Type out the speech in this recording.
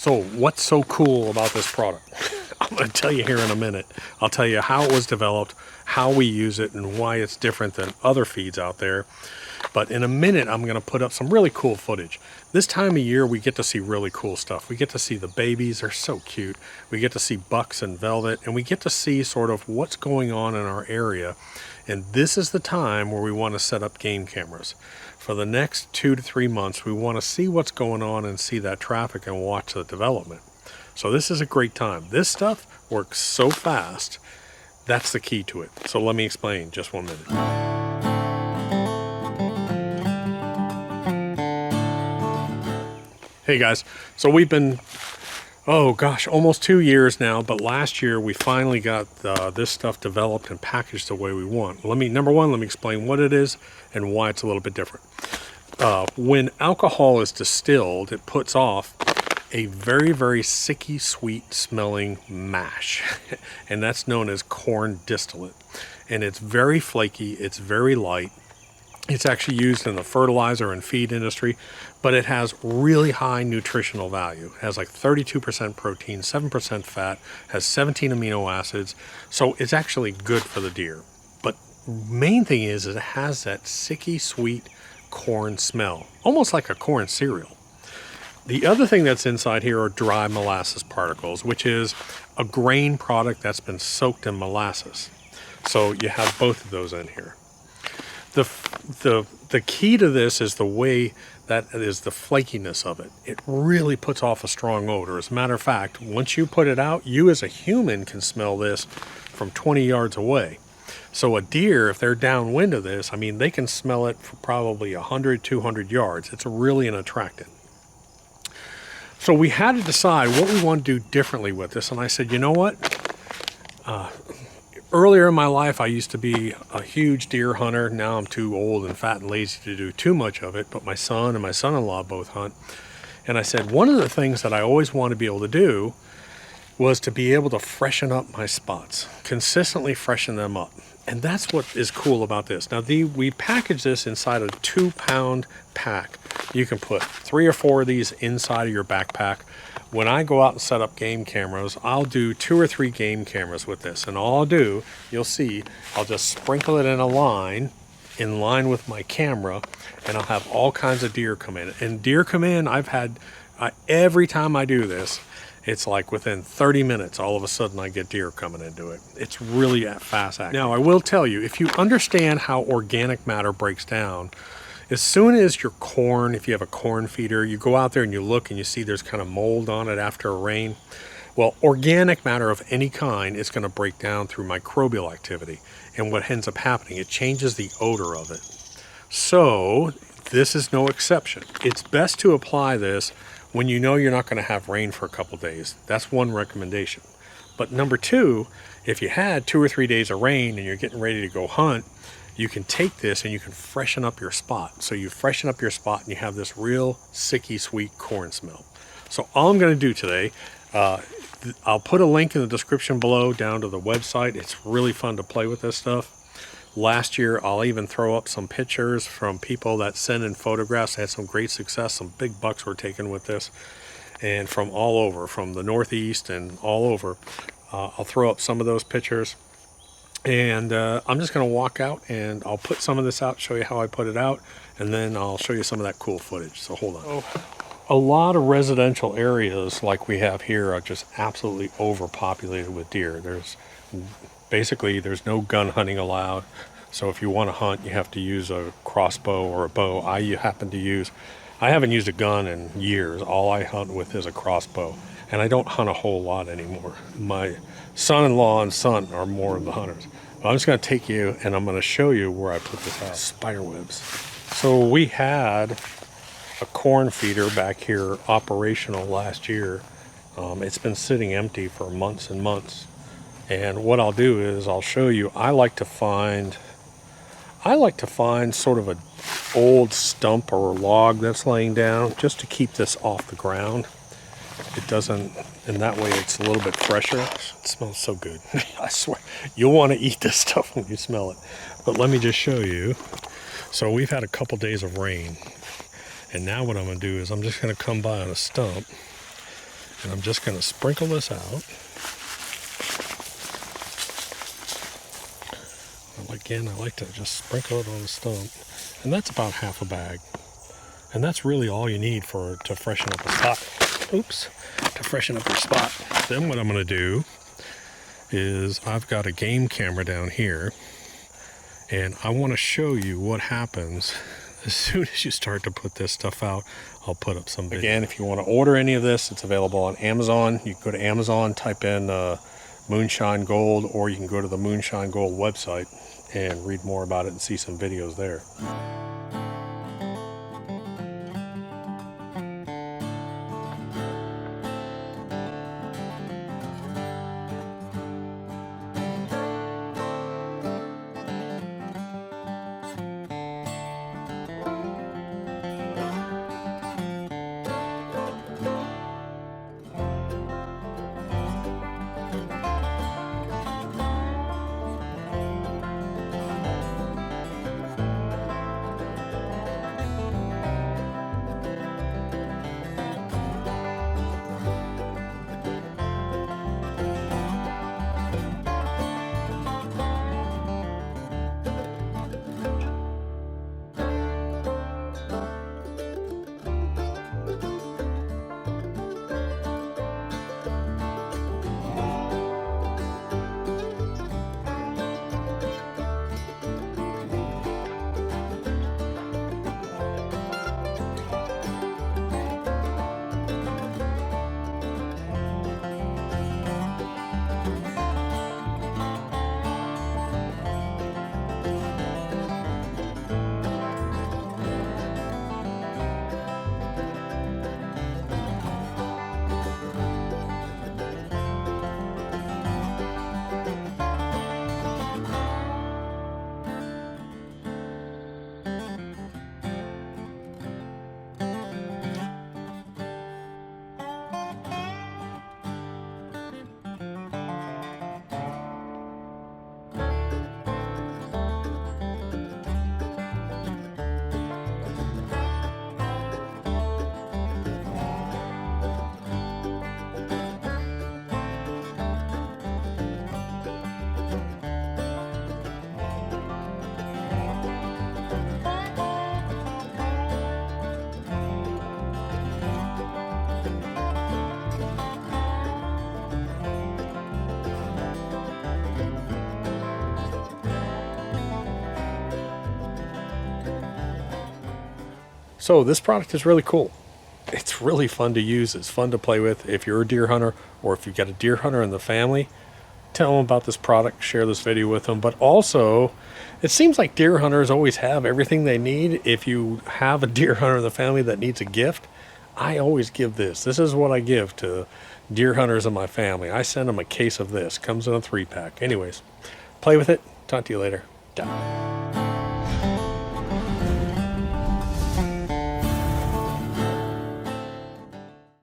So what's so cool about this product? I'm going to tell you here in a minute. I'll tell you how it was developed, how we use it, and why it's different than other feeds out there. But in a minute, I'm going to put up some really cool footage. This time of year, we get to see really cool stuff. We get to see the babies. They're so cute. We get to see bucks and velvet, and we get to see sort of what's going on in our area. And this is the time where we want to set up game cameras. For the next 2 to 3 months, we want to see what's going on and see that traffic and watch the development. So this is a great time. This stuff works so fast. That's the key to it. So let me explain just 1 minute. Hey guys, so we've been, oh gosh, almost 2 years now, but last year we finally got this stuff developed and packaged the way we want. Number one, let me explain what it is and why it's a little bit different. When alcohol is distilled, it puts off a very, very sicky, sweet smelling mash, and that's known as corn distillate. And it's very flaky, it's very light. It's actually used in the fertilizer and feed industry, but it has really high nutritional value. It has like 32% protein, 7% fat, has 17 amino acids, so it's actually good for the deer. But main thing is it has that sicky, sweet corn smell, almost like a corn cereal. The other thing that's inside here are dry molasses particles, which is a grain product that's been soaked in molasses. So you have both of those in here. The key to this is the way that is the flakiness of it. It really puts off a strong odor. As a matter of fact, once you put it out, you as a human can smell this from 20 yards away. So a deer, if they're downwind of this, I mean, they can smell it for probably 100, 200 yards. It's really an attractant. So we had to decide what we want to do differently with this. And I said, you know what? Earlier in my life, I used to be a huge deer hunter. Now I'm too old and fat and lazy to do too much of it. But my son and my son-in-law both hunt. And I said, one of the things that I always wanted to be able to do was to be able to freshen up my spots, consistently freshen them up. And that's what is cool about this. Now, we package this inside a 2-pound pack. You can put 3 or 4 of these inside of your backpack. When I go out and set up game cameras, I'll do 2 or 3 game cameras with this. And all I'll do, you'll see, I'll just sprinkle it in line with my camera, and I'll have all kinds of deer come in. And deer come in, every time I do this, it's like within 30 minutes, all of a sudden I get deer coming into it. It's really fast acting. Now, I will tell you, if you understand how organic matter breaks down, as soon as your corn, if you have a corn feeder, you go out there and you look and you see there's kind of mold on it after a rain. Well, organic matter of any kind is going to break down through microbial activity. And what ends up happening, it changes the odor of it. So this is no exception. It's best to apply this when you know you're not going to have rain for a couple days. That's one recommendation. But number 2, if you had 2 or 3 days of rain and you're getting ready to go hunt, you can take this and you can freshen up your spot. So you freshen up your spot and you have this real sicky, sweet corn smell. So all I'm going to do today, I'll put a link in the description below down to the website. It's really fun to play with this stuff. Last year, I'll even throw up some pictures from people that send in photographs. They had some great success. Some big bucks were taken with this. And from all over, from the Northeast and all over. I'll throw up some of those pictures. And I'm just going to walk out and I'll put some of this out, show you how I put it out. And then I'll show you some of that cool footage. So hold on. A lot of residential areas like we have here are just absolutely overpopulated with deer. There's no gun hunting allowed. So if you want to hunt, you have to use a crossbow or a bow. I haven't used a gun in years. All I hunt with is a crossbow. And I don't hunt a whole lot anymore. My son-in-law and son are more of the hunters. But I'm just going to take you and I'm going to show you where I put this out. Spider webs. So we had a corn feeder back here operational last year. It's been sitting empty for months and months. And what I'll do is I'll show you, I like to find sort of an old stump or log that's laying down just to keep this off the ground. It doesn't, and that way it's a little bit fresher. It smells so good. I swear, you'll want to eat this stuff when you smell it. But let me just show you. So we've had a couple days of rain. And now what I'm going to do is I'm just going to come by on a stump And I'm just going to sprinkle this out. Again, I like to just sprinkle it on the stump. And that's about half a bag. And that's really all you need to freshen up a spot. Oops, to freshen up your spot. Then what I'm going to do is I've got a game camera down here, and I want to show you what happens as soon as you start to put this stuff out. I'll put up some video. Again, if you want to order any of this, it's available on Amazon. You can go to Amazon, type in Moonshine Gold, or you can go to the Moonshine Gold website and read more about it and see some videos there. So this product is really cool. It's really fun to use. It's fun to play with. If you're a deer hunter, or if you've got a deer hunter in the family, tell them about this product, share this video with them. But also, it seems like deer hunters always have everything they need. If you have a deer hunter in the family that needs a gift, I always give this. This is what I give to deer hunters in my family. I send them a case of this. Comes in a 3-pack. Anyways, play with it. Talk to you later. Ciao.